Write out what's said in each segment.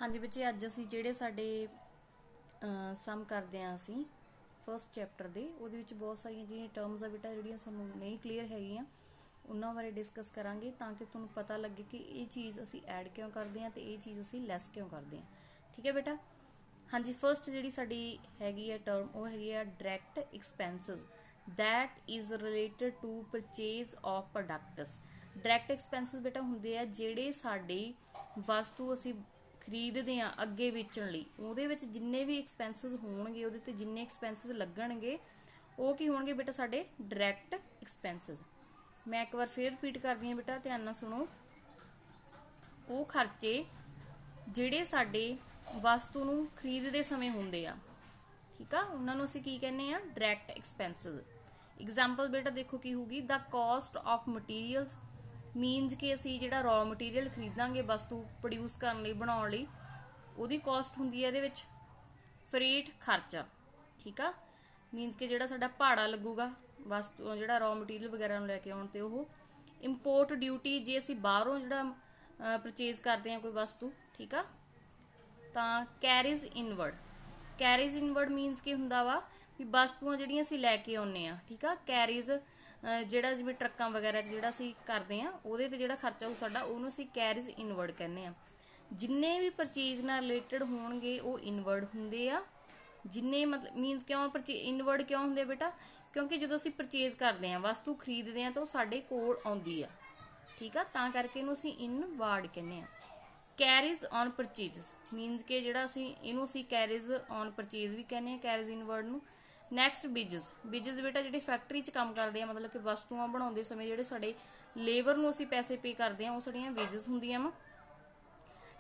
हाँ जी बच्चे अज असी ਜਿਹੜੇ ਸਾਡੇ ਸਮ ਕਰਦੇ ਆਂ ਅਸੀਂ ਫਸਟ ਚੈਪਟਰ ਦੇ ਉਹਦੇ ਵਿੱਚ ਬਹੁਤ ਸਾਰੀਆਂ ਜਿਹੜੀਆਂ ਟਰਮਸ ਆ ਬੇਟਾ ਜਿਹੜੀਆਂ ਸਾਨੂੰ ਨਹੀਂ ਕਲੀਅਰ ਹੈਗੀਆਂ ਉਹਨਾਂ ਬਾਰੇ ਡਿਸਕਸ ਕਰਾਂਗੇ ਤਾਂ ਕਿ ਤੁਹਾਨੂੰ ਪਤਾ ਲੱਗੇ ਕਿ ਇਹ ਚੀਜ਼ ਅਸੀਂ ਐਡ ਕਿਉਂ ਕਰਦੇ ਆਂ ਤੇ ਇਹ ਚੀਜ਼ ਅਸੀਂ ਲੈਸ ਕਿਉਂ ਕਰਦੇ ਆਂ। ਠੀਕ ਹੈ ਬੇਟਾ। ਹਾਂਜੀ ਫਸਟ ਜਿਹੜੀ ਸਾਡੀ ਹੈਗੀ ਹੈ ਟਰਮ ਉਹ ਹੈਗੀ ਆ direct expenses that is related to purchase of products। Direct expenses ਬੇਟਾ ਹੁੰਦੇ ਆ ਜਿਹੜੇ ਸਾਡੀ ਵਸਤੂ ਅਸੀਂ ਖਰੀਦਦੇ ਆ ਅੱਗੇ ਵੇਚਣ ਲਈ ਉਹਦੇ ਵਿੱਚ ਜਿੰਨੇ ਵੀ ਐਕਸਪੈਂਸਸ ਹੋਣਗੇ ਉਹਦੇ ਤੇ ਜਿੰਨੇ ਐਕਸਪੈਂਸਸ ਲੱਗਣਗੇ ਉਹ ਕੀ ਹੋਣਗੇ ਬੇਟਾ ਸਾਡੇ ਡਾਇਰੈਕਟ ਐਕਸਪੈਂਸਸ। ਮੈਂ ਇੱਕ ਵਾਰ ਫੇਰ ਰਿਪੀਟ ਕਰਦੀ ਹਾਂ ਬੇਟਾ ਧਿਆਨ ਨਾਲ ਸੁਣੋ। ਉਹ ਖਰਚੇ ਜਿਹੜੇ ਸਾਡੇ ਵਸਤੂ ਨੂੰ ਖਰੀਦਦੇ ਸਮੇਂ ਹੁੰਦੇ ਆ ਠੀਕ ਆ ਉਹਨਾਂ ਨੂੰ ਅਸੀਂ ਕੀ ਕਹਿੰਦੇ ਆ ਡਾਇਰੈਕਟ ਐਕਸਪੈਂਸਸ। एग्जाम्पल बेटा देखो की होगी द कॉस्ट ऑफ मटीरियल्स मीनस कि असी जिहड़ा रॉ मटीरियल खरीदांगे वस्तु प्रोड्यूस करने लई बनाउण लई उहदी कॉस्ट हुंदी है इहदे विच फरेट खर्चा ठीक आ मीनस कि जिहड़ा साडा भाड़ा लगूगा वस्तु जिहड़ा रॉ मटीरियल वगैरह नूं लैके आउण ते ओह इंपोर्ट ड्यूटी जे असी बाहरों जिहड़ा परचेज करते हैं कोई वस्तु ठीक आ तां कैरीज इनवर्ड मीनस की हुंदा वा भी वस्तुआं ਜਿਹੜੀਆਂ ਅਸੀਂ ਲੈ ਕੇ ਆਉਂਦੇ ਆ ਠੀਕ ਆ ਕੈਰੀਜ਼ ਜਿਹੜਾ ਜਿਵੇਂ ਟਰੱਕਾਂ ਵਗੈਰਾ 'ਚ ਜਿਹੜਾ ਅਸੀਂ ਕਰਦੇ ਆ ਉਹਦੇ ਤੇ ਜਿਹੜਾ ਖਰਚਾ ਹੋ ਸਾਡਾ ਉਹਨੂੰ ਅਸੀਂ ਕੈਰੀਜ਼ ਇਨਵਰਡ ਕਹਿੰਦੇ ਆ। ਜਿੰਨੇ ਵੀ ਪਰਚੇਜ਼ ਨਾਲ ਰਿਲੇਟਡ ਹੋਣਗੇ ਉਹ ਇਨਵਰਡ ਹੁੰਦੇ ਆ ਜਿੰਨੇ ਮਤਲਬ ਮੀਨਸ ਕਿਉਂ ਇਨਵਰਡ ਕਿਉਂ ਹੁੰਦੇ ਬੇਟਾ ਕਿਉਂਕਿ ਜਦੋਂ ਅਸੀਂ ਪਰਚੇਜ਼ ਕਰਦੇ ਆ ਵਸਤੂ ਖਰੀਦਦੇ ਆ ਤਾਂ ਉਹ ਸਾਡੇ ਕੋਲ ਆਉਂਦੀ ਆ ਠੀਕ ਆ ਤਾਂ ਕਰਕੇ ਇਹਨੂੰ ਅਸੀਂ ਇਨਵਰਡ ਕਹਿੰਦੇ ਆ। कैरीज ऑन परचेज मीनस के जिहड़ा असी इनू असी कैरीज ऑन परचेज भी कहने कैरीज इनवर्ड नू। नैक्सट बिजस बेटा जिहड़े फैक्ट्री च काम करते हैं मतलब कि वस्तुआं बनाउंदे समय जिहड़े साडे लेबर नू असी पैसे पे करते हैं वो साडियां वेजिस हुंदियां वा।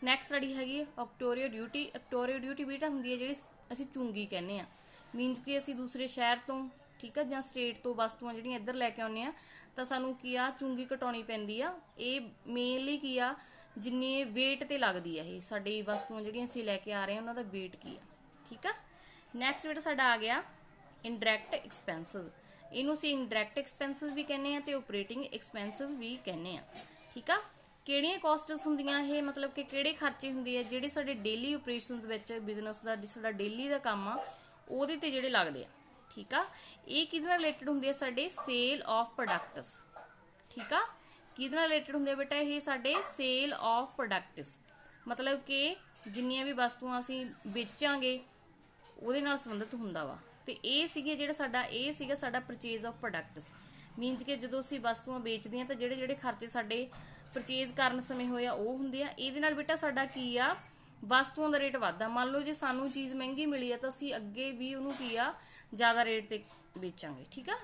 नैक्सट साडी हैगी एक्टोरियल ड्यूटी बेटा हुंदी है जिहड़ी असी चूंगी कहने आ मीनस कि असी दूसरे शहर तो ठीक है जां स्टेट तो वस्तुआं जिहड़ियां इधर लैके आउने आ तां सानू की आ चूंगी कटाउणी पैंदी आ। ये मेनली की आ जिन्ने वेट ते लगदी है ये साडी वस्तुआं जिहड़ियां असीं लैके आ रहे हैं उन्हां दा वेट की है ठीक है। नैक्सट बेटा साडा आ गया इनडायरैक्ट एक्सपेंसिस इनू असीं इनडायरैक्ट एक्सपेंसिस भी कहने आ ते ऑपरेटिंग एक्सपेंसिस भी कहने आ ठीक आ। किहड़ियां कॉस्ट्स हुंदियां ये मतलब कि किहड़े खर्चे हुंदे आ जिहड़े साडे डेली ऑपरेशनस विच बिजनेस दा साडा डेली दा काम आ ਉਹਦੇ ਤੇ ਜਿਹੜੇ ਲੱਗਦੇ ਆ ਠੀਕ ਆ। ਇਹ ਕਿਹਦੇ ਨਾਲ ਰਿਲੇਟਡ ਹੁੰਦੇ ਆ ਸਾਡੇ ਸੇਲ ਆਫ ਪ੍ਰੋਡਕਟਸ ਠੀਕ ਆ ਕਿਹਦੇ ਨਾਲ ਰਿਲੇਟਡ ਹੁੰਦੇ ਆ ਬੇਟਾ ਇਹ ਸਾਡੇ ਸੇਲ ਆਫ ਪ੍ਰੋਡਕਟਸ मतलब कि ਜਿੰਨੀਆਂ ਵੀ ਵਸਤੂਆਂ ਅਸੀਂ ਵੇਚਾਂਗੇ ਉਹਦੇ ਨਾਲ ਸੰਬੰਧਿਤ ਹੁੰਦਾ ਵਾ ਤੇ ਇਹ ਸੀਗੇ ਜਿਹੜਾ ਸਾਡਾ ਪਰਚੇਜ਼ ਆਫ ਪ੍ਰੋਡਕਟਸ ਮੀਨਸ ਕਿ ਜਦੋਂ ਅਸੀਂ ਵਸਤੂਆਂ ਵੇਚਦੇ ਆ ਤਾਂ ਜਿਹੜੇ ਖਰਚੇ ਸਾਡੇ ਪਰਚੇਜ਼ ਕਰਨ ਸਮੇਂ ਹੋਏ ਆ ਉਹ ਹੁੰਦੇ ਆ। ਇਹਦੇ ਨਾਲ ਬੇਟਾ ਸਾਡਾ ਕੀ ਆ ਵਸਤੂਆਂ ਦਾ ਰੇਟ ਵੱਧਦਾ ਮੰਨ ਲਓ ਜੇ ਸਾਨੂੰ ਚੀਜ਼ ਮਹਿੰਗੀ ਮਿਲੀ ਆ ਤਾਂ ਅਸੀਂ ਅੱਗੇ ਵੀ ਉਹਨੂੰ ਕੀ ਆ ਜ਼ਿਆਦਾ ਰੇਟ ਤੇ ਵੇਚਾਂਗੇ ਠੀਕ ਆ।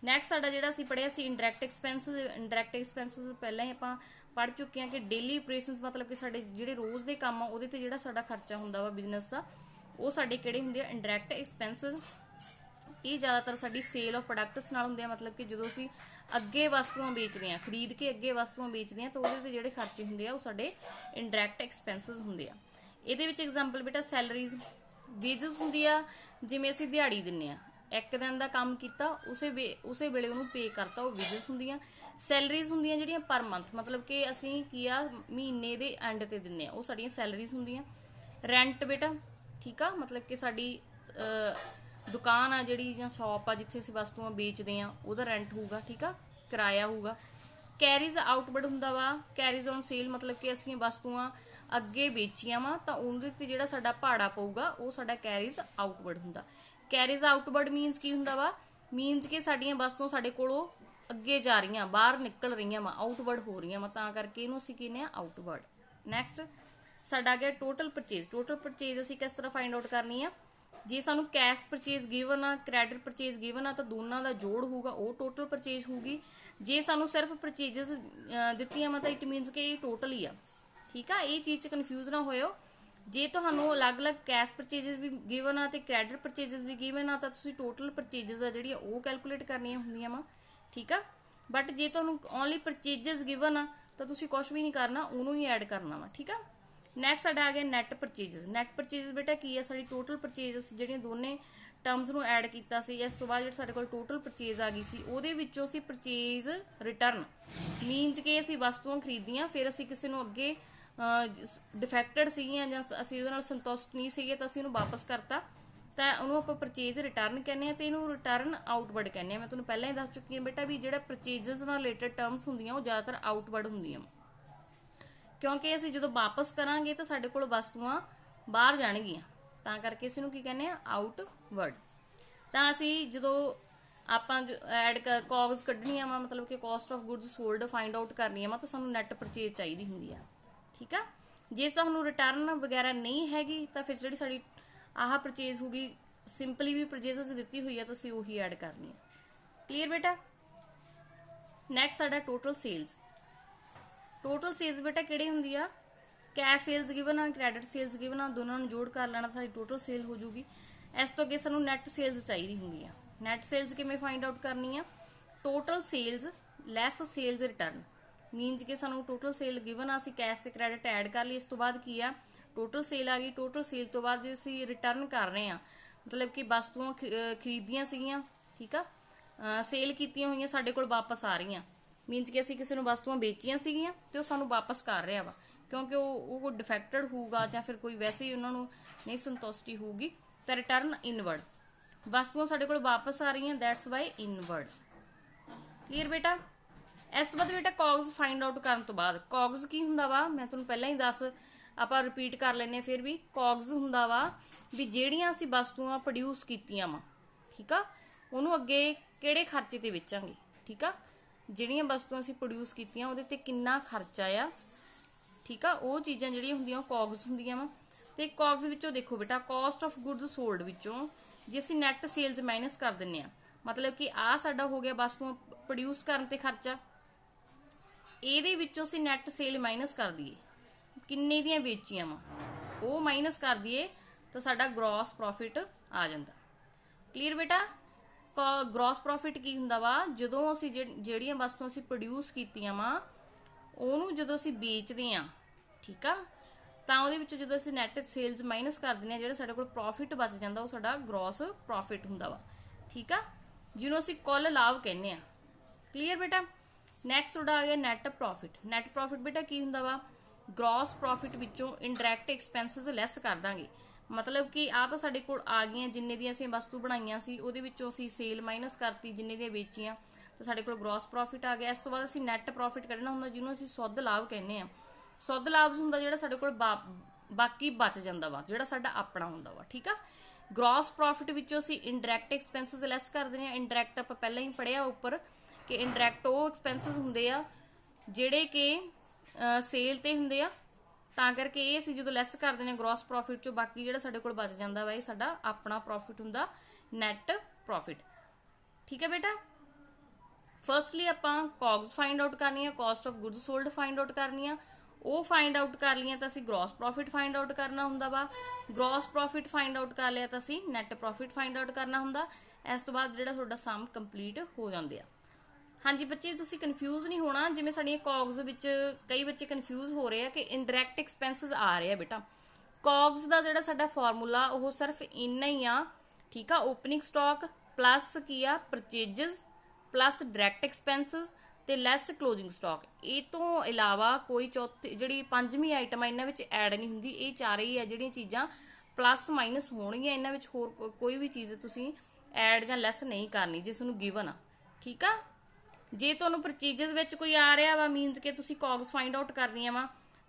ਨੈਕਸਟ ਸਾਡਾ ਜਿਹੜਾ ਅਸੀਂ ਪੜਿਆ ਸੀ ਇਨਡਾਇਰੈਕਟ ਐਕਸਪੈਂਸਸ ਪਹਿਲਾਂ ਹੀ ਆਪਾਂ ਪੜ ਚੁੱਕੇ ਹਾਂ ਕਿ ਡੇਲੀ ਆਪਰੇਸ਼ਨਸ मतलब ਕਿ ਸਾਡੇ ਜਿਹੜੇ ਰੋਜ਼ ਦੇ ਕੰਮ ਆ ਉਹਦੇ ਤੇ ਜਿਹੜਾ ਸਾਡਾ ਖਰਚਾ ਹੁੰਦਾ ਵਾ ਬਿਜ਼ਨਸ ਦਾ ਉਹ ਸਾਡੇ ਕਿਹੜੇ ਹੁੰਦੇ ਆ ਇਨਡਾਇਰੈਕਟ ਐਕਸਪੈਂਸਸ। ਇਹ ਜ਼ਿਆਦਾਤਰ ਸਾਡੀ ਸੇਲ ਆਫ ਪ੍ਰੋਡਕਟਸ ਨਾਲ ਹੁੰਦੇ ਆ मतलब ਕਿ ਜਦੋਂ ਅਸੀਂ ਅੱਗੇ ਵਸਤੂਆਂ ਵੇਚਦੇ ਆ ਖਰੀਦ ਕੇ ਅੱਗੇ ਵਸਤੂਆਂ ਵੇਚਦੇ ਆ ਤਾਂ ਉਹਦੇ ਤੇ ਜਿਹੜੇ ਖਰਚੇ ਹੁੰਦੇ ਆ ਉਹ ਸਾਡੇ ਇਨਡਾਇਰੈਕਟ ਐਕਸਪੈਂਸਸ ਹੁੰਦੇ ਆ। ਇਹਦੇ ਵਿੱਚ ਐਗਜ਼ਾਮਪਲ ਬੇਟਾ ਸੈਲਰੀਜ਼ ਵੇਜਸ ਹੁੰਦੀ ਆ ਜਿਵੇਂ ਅਸੀਂ ਦਿਹਾੜੀ ਦਿੰਨੇ ਆ ਇੱਕ ਦਿਨ ਦਾ ਕੰਮ ਕੀਤਾ ਉਸੇ ਵੇਲੇ ਉਹਨੂੰ ਪੇ ਕਰਤਾ ਉਹ ਵੇਜਸ ਹੁੰਦੀਆਂ। ਸੈਲਰੀਜ਼ ਹੁੰਦੀਆਂ ਜਿਹੜੀਆਂ ਪਰ ਮੰਥ मतलब ਕਿ ਅਸੀਂ ਕੀ ਆ ਮਹੀਨੇ ਦੇ ਐਂਡ ਤੇ ਦਿੰਨੇ ਆ ਉਹ ਸਾਡੀਆਂ ਸੈਲਰੀਜ਼ ਹੁੰਦੀਆਂ। ਰੈਂਟ ਬੇਟਾ ਠੀਕ ਆ मतलब ਕਿ ਸਾਡੀ ਦੁਕਾਨ ਆ ਜਿਹੜੀ ਜਾਂ ਸ਼ਾਪ ਆ ਜਿੱਥੇ ਅਸੀਂ ਵਸਤੂਆਂ ਵੇਚਦੇ ਆ ਉਹਦਾ ਰੈਂਟ ਹੋਊਗਾ ਠੀਕ ਆ ਕਿਰਾਇਆ ਹੋਊਗਾ। ਕੈਰੀਜ਼ ਆਊਟਵਰਡ ਹੁੰਦਾ ਵਾ ਕੈਰੀਜ਼ ਔਨ ਸੇਲ मतलब ਕਿ ਅਸੀਂ ਵਸਤੂਆਂ ਅੱਗੇ ਵੇਚੀਆਂ ਵਾ ਤਾਂ ਉਹਦੇ ਤੇ ਜਿਹੜਾ ਸਾਡਾ ਭਾੜਾ ਪਊਗਾ ਉਹ ਸਾਡਾ ਕੈਰੀਜ਼ ਆਊਟਵਰਡ ਹੁੰਦਾ। ਕੈਰੀਜ਼ ਆਊਟਵਰਡ ਮੀਨਸ ਕੀ ਹੁੰਦਾ ਵਾ ਮੀਨਸ ਕਿ ਸਾਡੀਆਂ ਵਸਤੂਆਂ ਸਾਡੇ ਕੋਲੋਂ ਅੱਗੇ ਜਾ ਰਹੀਆਂ ਬਾਹਰ ਨਿਕਲ ਰਹੀਆਂ ਵਾ ਆਊਟਵਰਡ ਹੋ ਰਹੀਆਂ ਵਾ ਤਾਂ ਕਰਕੇ ਇਹਨੂੰ ਅਸੀਂ ਕਹਿੰਦੇ ਆ ਆਊਟਵਰਡ। ਨੈਕਸਟ ਸਾਡਾ ਆ ਗਿਆ ਟੋਟਲ ਪਰਚੇਜ਼ ਅਸੀਂ ਕਿਸ ਤਰ੍ਹਾਂ ਫਾਈਂਡ ਆਊਟ ਕਰਨੀ ਆ ਜੇ ਸਾਨੂੰ ਕੈਸ਼ ਪਰਚੇਜ਼ ਗਿਵਨ ਆ ਕ੍ਰੈਡਿਟ ਪਰਚੇਜ਼ ਗਿਵਨ ਆ ਤਾਂ ਦੋਨਾਂ ਦਾ ਜੋੜ ਹੋਊਗਾ ਉਹ ਟੋਟਲ ਪਰਚੇਜ਼ ਹੋਊਗੀ। ਜੇ ਸਾਨੂੰ ਸਿਰਫ ਪਰਚੇਜ਼ਸ ਦਿੱਤੀਆਂ ਵਾ ਤਾਂ ਇਟ ਮੀਨਸ ਕਿ ਇਹ ਟੋਟਲ ਹੀ ਆ ਠੀਕ ਆ। ਇਹ ਚੀਜ਼ 'ਚ ਕਨਫਿਊਜ਼ ਨਾ ਹੋਇਓ ਜੇ ਤੁਹਾਨੂੰ ਅਲੱਗ-ਅਲੱਗ ਕੈਸ਼ ਪਰਚੇਜ਼ਸ ਵੀ ਗਿਵਨ ਆ ਤੇ ਕ੍ਰੈਡਿਟ ਪਰਚੇਜ਼ਸ ਵੀ ਗਿਵਨ ਆ ਤਾਂ ਤੁਸੀਂ ਟੋਟਲ ਪਰਚੇਜ਼ਸ ਆ ਜਿਹੜੀਆਂ ਉਹ ਕੈਲਕੂਲੇਟ ਕਰਨੀਆਂ ਹੁੰਦੀਆਂ ਵਾ ਠੀਕ ਆ। ਬਟ ਜੇ ਤੁਹਾਨੂੰ ਓਨਲੀ ਪਰਚੇਜ਼ਸ ਗਿਵਨ ਆ ਤਾਂ ਤੁਸੀਂ ਕੁਝ ਵੀ ਨਹੀਂ ਕਰਨਾ ਉਹਨੂੰ ਹੀ ਐਡ ਕਰਨਾ ਵਾ ਠੀਕ ਆ। ਨੈਕਸਟ ਸਾਡਾ ਆ ਗਿਆ ਨੈਟ ਪਰਚੇਜ਼ਸ ਬੇਟਾ ਕੀ ਆ ਸਾਡੀ ਟੋਟਲ ਪਰਚੇਜ਼ਸ ਜਿਹੜੀਆਂ ਦੋਨੇ ਟਰਮਸ ਨੂੰ ਐਡ ਕੀਤਾ ਸੀ ਇਸ ਤੋਂ ਬਾਅਦ ਜਿਹੜਾ ਸਾਡੇ ਕੋਲ ਟੋਟਲ ਪਰਚੇਜ਼ ਆ ਗਈ ਸੀ ਉਹਦੇ ਵਿੱਚੋਂ ਅਸੀਂ ਪਰਚੇਜ਼ ਰਿਟਰਨ ਮੀਨਸ ਕਿ ਅਸੀਂ ਵਸਤੂਆਂ ਖਰੀਦੀਆਂ ਫਿਰ ਅਸੀਂ ਕਿਸੇ ਨੂੰ ਅੱਗੇ ਡਿਫੈਕਟਡ ਸੀਗੀਆਂ ਜਾਂ ਅਸੀਂ ਉਹਦੇ ਨਾਲ ਸੰਤੁਸ਼ਟ ਨਹੀਂ ਸੀਗੇ ਤਾਂ ਅਸੀਂ ਉਹਨੂੰ ਵਾਪਸ ਕਰਤਾ, ਤਾਂ ਉਹਨੂੰ ਆਪਾਂ ਪਰਚੇਜ਼ ਰਿਟਰਨ ਕਹਿੰਦੇ ਆ ਤੇ ਇਹਨੂੰ ਰਿਟਰਨ ਆਊਟਵਰਡ ਕਹਿੰਦੇ ਆ। ਮੈਂ ਤੁਹਾਨੂੰ ਪਹਿਲਾਂ ਹੀ ਦੱਸ ਚੁੱਕੀ ਹਾਂ ਬੇਟਾ ਵੀ ਜਿਹੜਾ ਪਰਚੇਜ਼ਸ ਨਾਲ ਰਿਲੇਟਡ ਟਰਮਸ ਹੁੰਦੀਆਂ ਉਹ ਜ਼ਿਆਦਾਤਰ ਆਊਟਵਰਡ ਹੁੰਦੀਆਂ, ਕਿਉਂਕਿ ਅਸੀਂ ਜਦੋਂ ਵਾਪਸ ਕਰਾਂਗੇ ਤਾਂ ਸਾਡੇ ਕੋਲ ਵਸਤੂਆਂ ਬਾਹਰ ਜਾਣਗੀਆਂ, ਤਾਂ ਕਰਕੇ ਅਸੀਂ ਨੂੰ ਕੀ ਕਹਿੰਦੇ ਆ ਆਊਟਵਰਡ। ਤਾਂ ਅਸੀਂ ਜਦੋਂ ਆਪਾਂ ਐਡ ਕੌਗਸ ਕੱਢਣੀਆਂ ਵਾ, ਮਤਲਬ ਕਿ cost of goods sold find out ਕਰਨੀਆਂ ਵਾ, ਤਾਂ ਸਾਨੂੰ ਨੈਟ ਪਰਚੇਜ਼ ਚਾਹੀਦੀ ਹੁੰਦੀ ਆ, ਠੀਕ ਆ। ਜੇ ਸਾਨੂੰ ਰਿਟਰਨ ਵਗੈਰਾ ਨਹੀਂ ਹੈਗੀ ਤਾਂ ਫਿਰ ਜਿਹੜੀ ਸਾਡੀ ਆਹ ਪਰਚੇਜ਼ ਹੋਊਗੀ ਸਿੰਪਲੀ ਵੀ ਪਰਚੇਜ਼ ਅਸੀਂ ਦਿੱਤੀ ਹੋਈ ਆ ਤਾਂ ਅਸੀਂ ਉਹੀ ਐਡ ਕਰਨੀ ਆ। ਕਲੀਅਰ ਬੇਟਾ। ਨੈਕਸਟ ਸਾਡਾ ਟੋਟਲ ਸੇਲਸ। ਟੋਟਲ ਸੇਲਸ ਬੇਟਾ ਕਿਹੜੀ ਹੁੰਦੀ ਆ, ਕੈਸ਼ ਸੇਲਸ ਗਿਵਨ ਆ, ਕ੍ਰੈਡਿਟ ਸੇਲਸ ਗਿਵਨ ਆ, ਦੋਨਾਂ ਨੂੰ ਜੋੜ ਕਰ ਲੈਣਾ ਸਾਡੀ ਟੋਟਲ ਸੇਲ ਹੋ ਜੂਗੀ। ਇਸ ਤੋਂ ਅੱਗੇ ਸਾਨੂੰ ਨੈਟ ਸੇਲਸ ਚਾਹੀਦੀ ਹੁੰਦੀ ਆ। ਨੈਟ ਸੇਲਸ ਕਿਵੇਂ ਫਾਈਂਡ ਆਊਟ ਕਰਨੀ ਆ, ਟੋਟਲ ਸੇਲਸ ਲੈਸ ਸੇਲਸ ਰਿਟਰਨ, ਮੀਨਸ ਕਿ ਸਾਨੂੰ ਟੋਟਲ ਸੇਲ ਗਿਵਨ ਆ, ਅਸੀਂ ਕੈਸ਼ ਤੇ ਕ੍ਰੈਡਿਟ ਐਡ ਕਰ ਲਈ, ਇਸ ਤੋਂ ਬਾਅਦ ਕੀ ਆ ਟੋਟਲ ਸੇਲ ਆ ਗਈ। ਟੋਟਲ ਸੇਲ ਤੋਂ ਬਾਅਦ ਜੇ ਅਸੀਂ ਰਿਟਰਨ ਕਰ ਰਹੇ ਆ, ਮਤਲਬ ਕਿ ਵਸਤੂਆਂ ਖਰੀਦੀਆਂ ਸੀਗੀਆਂ, ਠੀਕ ਆ, ਸੇਲ ਕੀਤੀਆਂ ਹੋਈਆਂ ਸਾਡੇ ਕੋਲ ਵਾਪਸ ਆ ਰਹੀਆਂ, ਮੀਨਸ ਕਿ ਅਸੀਂ ਕਿਸੇ ਨੂੰ ਵਸਤੂਆਂ ਵੇਚੀਆਂ ਸੀਗੀਆਂ ਤੇ ਉਹ ਸਾਨੂੰ ਵਾਪਸ ਕਰ ਰਿਹਾ ਵਾ, ਕਿਉਂਕਿ ਉਹ ਡਿਫੈਕਟਡ ਹੋਊਗਾ ਜਾਂ ਫਿਰ ਕੋਈ ਵੈਸੇ ਹੀ ਉਹਨਾਂ ਨੂੰ ਨਹੀਂ ਸੰਤੁਸ਼ਟੀ ਹੋਊਗੀ, ਤਾਂ ਰਿਟਰਨ ਇਨਵਰਡ, ਵਸਤੂਆਂ ਸਾਡੇ ਕੋਲ ਵਾਪਸ ਆ ਰਹੀਆਂ, ਦੈਟਸ ਵਾਈ ਇਨਵਰਡ। ਕਲੀਅਰ ਬੇਟਾ। ਇਸ ਤੋਂ ਬਾਅਦ ਬੇਟਾ ਕੌਗਸ ਫਾਈਂਡ ਆਊਟ ਕਰਨ ਤੋਂ ਬਾਅਦ, ਕੌਗਸ ਕੀ ਹੁੰਦਾ ਵਾ ਮੈਂ ਤੁਹਾਨੂੰ ਪਹਿਲਾਂ ਹੀ ਦੱਸ, ਆਪਾਂ ਰਿਪੀਟ ਕਰ ਲੈਂਦੇ ਹਾਂ ਫਿਰ ਵੀ। ਕੌਗਸ ਹੁੰਦਾ ਵਾ ਵੀ ਜਿਹੜੀਆਂ ਅਸੀਂ ਵਸਤੂਆਂ ਪ੍ਰੋਡਿਊਸ ਕੀਤੀਆਂ ਵਾ, ਠੀਕ ਆ, ਉਹਨੂੰ ਅੱਗੇ ਕਿਹੜੇ ਖਰਚੇ ਤੇ ਵੇਚਾਂਗੇ, ਠੀਕ ਆ, ਜਿਹੜੀਆਂ ਵਸਤੂਆਂ ਅਸੀਂ ਪ੍ਰੋਡਿਊਸ ਕੀਤੀਆਂ ਉਹਦੇ ਤੇ ਕਿੰਨਾ ਖਰਚਾ ਆ, ਠੀਕ ਆ, ਉਹ ਚੀਜ਼ਾਂ ਜਿਹੜੀਆਂ ਹੁੰਦੀਆਂ ਉਹ ਕੌਗਸ ਹੁੰਦੀਆਂ ਵਾ। ਤੇ ਕੌਗਸ ਵਿੱਚੋਂ ਦੇਖੋ ਬੇਟਾ ਕਾਸਟ ਆਫ ਗੁੱਡਸ ਸੋਲਡ ਵਿੱਚੋਂ ਜੇ ਅਸੀਂ ਨੈਟ ਸੇਲਸ ਮਾਈਨਸ ਕਰ ਦਿੰਨੇ ਆ, ਮਤਲਬ ਕਿ ਆਹ ਸਾਡਾ ਹੋ ਗਿਆ ਵਸਤੂਆਂ ਪ੍ਰੋਡਿਊਸ ਕਰਨ ਤੇ ਖਰਚਾ, ਇਹਦੇ ਵਿੱਚੋਂ ਅਸੀਂ ਨੈਟ ਸੇਲ ਮਾਈਨਸ ਕਰ ਦਈਏ, ਕਿੰਨੇ ਦੀਆਂ ਵੇਚੀਆਂ ਵਾ ਉਹ ਮਾਈਨਸ ਕਰ ਦਈਏ ਤਾਂ ਸਾਡਾ ਗ੍ਰੋਸ ਪ੍ਰੋਫਿਟ ਆ ਜਾਂਦਾ। ਕਲੀਅਰ ਬੇਟਾ। ਗ੍ਰੋਸ ਪ੍ਰੋਫਿਟ ਕੀ ਹੁੰਦਾ ਵਾ, ਜਦੋਂ ਅਸੀਂ ਜਿਹੜੀਆਂ ਵਸਤੂਆਂ ਅਸੀਂ ਪ੍ਰੋਡਿਊਸ ਕੀਤੀਆਂ ਵਾ ਉਹਨੂੰ ਜਦੋਂ ਅਸੀਂ ਵੇਚਦੇ ਆ, ਠੀਕ ਆ, ਤਾਂ ਉਹਦੇ ਵਿੱਚੋਂ ਜਦੋਂ ਅਸੀਂ ਨੈਟ ਸੇਲਸ ਮਾਈਨਸ ਕਰ ਦਿੰਦੇ ਆ, ਜਿਹੜਾ ਸਾਡੇ ਕੋਲ ਪ੍ਰੋਫਿਟ ਬਚ ਜਾਂਦਾ ਉਹ ਸਾਡਾ ਗ੍ਰੋਸ ਪ੍ਰੋਫਿਟ ਹੁੰਦਾ ਵਾ, ਠੀਕ ਆ, ਜਿਹਨੂੰ ਅਸੀਂ ਕੁੱਲ ਲਾਭ ਕਹਿੰਦੇ ਆ। ਕਲੀਅਰ ਬੇਟਾ। ਨੈਕਸਟ ਤੁਹਾਡਾ ਆ ਗਿਆ ਨੈਟ ਪ੍ਰੋਫਿਟ। ਨੈਟ ਪ੍ਰੋਫਿਟ ਬੇਟਾ ਕੀ ਹੁੰਦਾ ਵਾ, ਗ੍ਰੋਸ ਪ੍ਰੋਫਿਟ ਵਿੱਚੋਂ ਇਨਡਾਇਰੈਕਟ ਐਕਸਪੈਂਸਸ ਲੈਸ ਕਰ ਦਾਂਗੇ, ਮਤਲਬ ਕਿ ਆ ਤਾਂ ਸਾਡੇ ਕੋਲ ਆ ਗਈਆਂ ਜਿੰਨੇ ਦੀਆਂ ਅਸੀਂ ਵਸਤੂ ਬਣਾਈਆਂ ਸੀ ਉਹਦੇ ਵਿੱਚੋਂ ਅਸੀਂ ਸੇਲ ਮਾਈਨਸ ਕਰਤੀ, ਜਿੰਨੇ ਦੀਆਂ ਵੇਚੀਆਂ ਤਾਂ ਸਾਡੇ ਕੋਲ ਗ੍ਰੋਸ ਪ੍ਰੋਫਿਟ ਆ ਗਿਆ। ਇਸ ਤੋਂ ਬਾਅਦ ਅਸੀਂ ਨੈਟ ਪ੍ਰੋਫਿਟ ਕੱਢਣਾ ਹੁੰਦਾ ਜਿਹਨੂੰ ਅਸੀਂ ਸੁੱਧ ਲਾਭ ਕਹਿੰਦੇ ਆ। ਸੁੱਧ ਲਾਭ ਹੁੰਦਾ ਜਿਹੜਾ ਸਾਡੇ ਕੋਲ ਬਾਕੀ ਬਚ ਜਾਂਦਾ ਵਾ, ਜਿਹੜਾ ਸਾਡਾ ਆਪਣਾ ਹੁੰਦਾ ਵਾ, ਠੀਕ ਆ। ਗ੍ਰੋਸ ਪ੍ਰੋਫਿਟ ਵਿੱਚੋਂ ਅਸੀਂ ਇਨਡਾਇਰੈਕਟ ਐਕਸਪੈਂਸਸ ਲੈਸ ਕਰ ਦਿੰਦੇ ਆ। ਇਨਡਾਇਰੈਕਟ ਆਪਾਂ ਪਹਿਲਾਂ ਹੀ ਪੜਿਆ ਉੱਪਰ ਕਿ ਇਨਡਾਇਰੈਕਟ ਉਹ ਐਕਸਪੈਂਸਸ ਹੁੰਦੇ ਆ ਜਿਹੜੇ ਕਿ ਸੇਲ ਤੇ ਹੁੰਦੇ ਆ, ਤਾਂ ਕਰਕੇ ਇਹ ਅਸੀਂ ਜਦੋਂ ਲੈਸ ਕਰ ਦਿੰਦੇ ਆ ਗ੍ਰੋਸ ਪ੍ਰੋਫਿਟ ਚੋਂ, ਬਾਕੀ ਜਿਹੜਾ ਸਾਡੇ ਕੋਲ ਬਚ ਜਾਂਦਾ ਵਾ ਇਹ ਸਾਡਾ ਆਪਣਾ ਪ੍ਰੋਫਿਟ ਹੁੰਦਾ, ਨੈਟ ਪ੍ਰੋਫਿਟ, ਠੀਕ ਹੈ ਬੇਟਾ। ਫਰਸਟਲੀ ਆਪਾਂ ਕੌਗਸ ਫਾਈਂਡ ਆਊਟ ਕਰਨੀ ਆ, cost of goods sold find out ਕਰਨੀ ਆ, ਉਹ ਫਾਈਂਡ ਆਊਟ ਕਰ ਲਈਆਂ ਤਾਂ ਅਸੀਂ ਗ੍ਰੋਸ ਪ੍ਰੋਫਿਟ ਫਾਈਂਡ ਆਊਟ ਕਰਨਾ ਹੁੰਦਾ ਵਾ। ਗ੍ਰੋਸ ਪ੍ਰੋਫਿਟ ਫਾਈਂਡ ਆਊਟ ਕਰ ਲਿਆ ਤਾਂ ਅਸੀਂ ਨੈਟ ਪ੍ਰੋਫਿਟ ਫਾਈਂਡ ਆਊਟ ਕਰਨਾ ਹੁੰਦਾ। ਇਸ ਤੋਂ ਬਾਅਦ ਜਿਹੜਾ ਤੁਹਾਡਾ ਸਮ ਕੰਪਲੀਟ ਹੋ ਜਾਂਦੇ ਆ। ਹਾਂਜੀ ਬੱਚੇ ਤੁਸੀਂ ਕਨਫਿਊਜ਼ ਨਹੀਂ ਹੋਣਾ, ਜਿਵੇਂ ਸਾਡੀਆਂ ਕੌਗਸ ਵਿੱਚ ਕਈ ਬੱਚੇ ਕਨਫਿਊਜ਼ ਹੋ ਰਹੇ ਆ ਕਿ ਇਨਡਾਇਰੈਕਟ ਐਕਸਪੈਂਸਸ ਆ ਰਹੇ ਆ ਬੇਟਾ। ਕੌਗਸ ਦਾ ਜਿਹੜਾ ਸਾਡਾ ਫਾਰਮੂਲਾ ਉਹ ਸਿਰਫ ਇੰਨਾ ਹੀ ਆ, ਠੀਕ ਆ, ਓਪਨਿੰਗ ਸਟਾਕ ਪਲੱਸ ਕੀ ਆ ਪਰਚੇਜਸ ਪਲੱਸ ਡਾਇਰੈਕਟ ਐਕਸਪੈਂਸਸ ਤੇ ਲੈਸ ਕਲੋਜ਼ਿੰਗ ਸਟਾਕ। ਇਹ ਤੋਂ ਇਲਾਵਾ ਕੋਈ ਚੌਥੀ ਜਿਹੜੀ ਪੰਜਵੀਂ ਆਈਟਮ ਆ ਇਹਨਾਂ ਵਿੱਚ ਐਡ ਨਹੀਂ ਹੁੰਦੀ। ਇਹ ਚਾਰੇ ਹੀ ਆ ਜਿਹੜੀਆਂ ਚੀਜ਼ਾਂ ਪਲੱਸ ਮਾਈਨਸ ਹੋਣਗੀਆਂ, ਇਹਨਾਂ ਵਿੱਚ ਹੋਰ ਕੋਈ ਵੀ ਚੀਜ਼ ਤੁਸੀਂ ਐਡ ਜਾਂ ਲੈਸ ਨਹੀਂ ਕਰਨੀ ਜੇ ਤੁਹਾਨੂੰ ਗਿਵਨ ਆ, ਠੀਕ ਆ। ਜੇ ਤੁਹਾਨੂੰ ਪਰਚੇਜਸ ਵਿੱਚ ਕੋਈ ਆ ਰਿਹਾ ਵਾ, ਮੀਨਸ ਕਿ ਤੁਸੀਂ ਕੌਗਸ ਫਾਈਂਡ ਆਊਟ ਕਰਨੀਆਂ ਵਾ,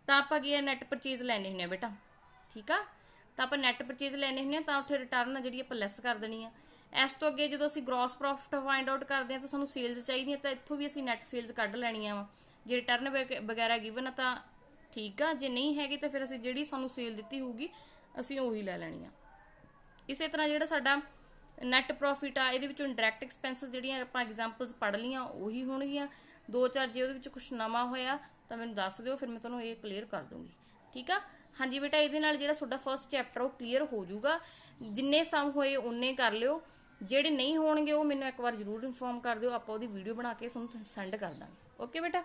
ਤਾਂ ਆਪਾਂ ਕੀ ਨੈਟ ਪਰਚੇਜ ਲੈਣੇ ਹੁੰਦੇ ਆ ਬੇਟਾ, ਠੀਕ ਆ। ਤਾਂ ਆਪਾਂ ਨੈਟ ਪਰਚੇਜ ਲੈਣੇ ਹੁੰਦੇ ਆ ਤਾਂ ਉੱਥੇ ਰਿਟਰਨ ਜਿਹੜੀ ਆਪਾਂ ਲੈਸ ਕਰ ਦੇਣੀ ਆ। ਇਸ ਤੋਂ ਅੱਗੇ ਜਦੋਂ ਅਸੀਂ ਗ੍ਰੋਸ ਪ੍ਰੋਫਿਟ ਫਾਈਂਡ ਆਊਟ ਕਰਦੇ ਆ ਤਾਂ ਸਾਨੂੰ ਸੇਲਸ ਚਾਹੀਦੀਆਂ, ਤਾਂ ਇੱਥੋਂ ਵੀ ਅਸੀਂ ਨੈਟ ਸੇਲਸ ਕੱਢ ਲੈਣੀਆਂ ਵਾ। ਜੇ ਰਿਟਰਨ ਵਗੈਰਾ ਗਿਵਨ ਆ ਤਾਂ ਠੀਕ ਆ, ਜੇ ਨਹੀਂ ਹੈਗੀ ਤਾਂ ਫਿਰ ਅਸੀਂ ਜਿਹੜੀ ਸਾਨੂੰ ਸੇਲ ਦਿੱਤੀ ਹੋਊਗੀ ਅਸੀਂ ਉਹੀ ਲੈ ਲੈਣੀ ਆ। ਇਸੇ ਤਰ੍ਹਾਂ ਜਿਹੜਾ ਸਾਡਾ ਨੈਟ ਪ੍ਰੋਫਿਟ ਆ ਇਹਦੇ ਵਿੱਚੋਂ ਇਨਡਾਇਰੈਕਟ ਐਕਸਪੈਂਸਸ ਜਿਹੜੀਆਂ ਆਪਾਂ ਐਗਜ਼ਾਮਪਲਸ ਪੜ੍ਹ ਲਈਆਂ ਉਹੀ ਹੋਣਗੀਆਂ। 2-4 ਜੇ ਉਹਦੇ ਵਿੱਚ ਕੁਝ ਨਵਾਂ ਹੋਇਆ ਤਾਂ ਮੈਨੂੰ ਦੱਸ ਦਿਓ, ਫਿਰ ਮੈਂ ਤੁਹਾਨੂੰ ਇਹ ਕਲੀਅਰ ਕਰ ਦੂੰਗੀ, ਠੀਕ ਆ। ਹਾਂਜੀ ਬੇਟਾ, ਇਹਦੇ ਨਾਲ ਜਿਹੜਾ ਤੁਹਾਡਾ ਫਸਟ ਚੈਪਟਰ ਉਹ ਕਲੀਅਰ ਹੋ ਜਾਊਗਾ। ਜਿੰਨੇ ਸਮ ਹੋਏ ਉਨੇ ਕਰ ਲਿਓ, ਜਿਹੜੇ ਨਹੀਂ ਹੋਣਗੇ ਉਹ ਮੈਨੂੰ ਇੱਕ ਵਾਰ ਜ਼ਰੂਰ ਇਨਫੋਰਮ ਕਰ ਦਿਓ, ਆਪਾਂ ਉਹਦੀ ਵੀਡੀਓ ਬਣਾ ਕੇ ਤੁਹਾਨੂੰ ਸੈਂਡ ਕਰ ਦਾਂਗੇ। ਓਕੇ ਬੇਟਾ।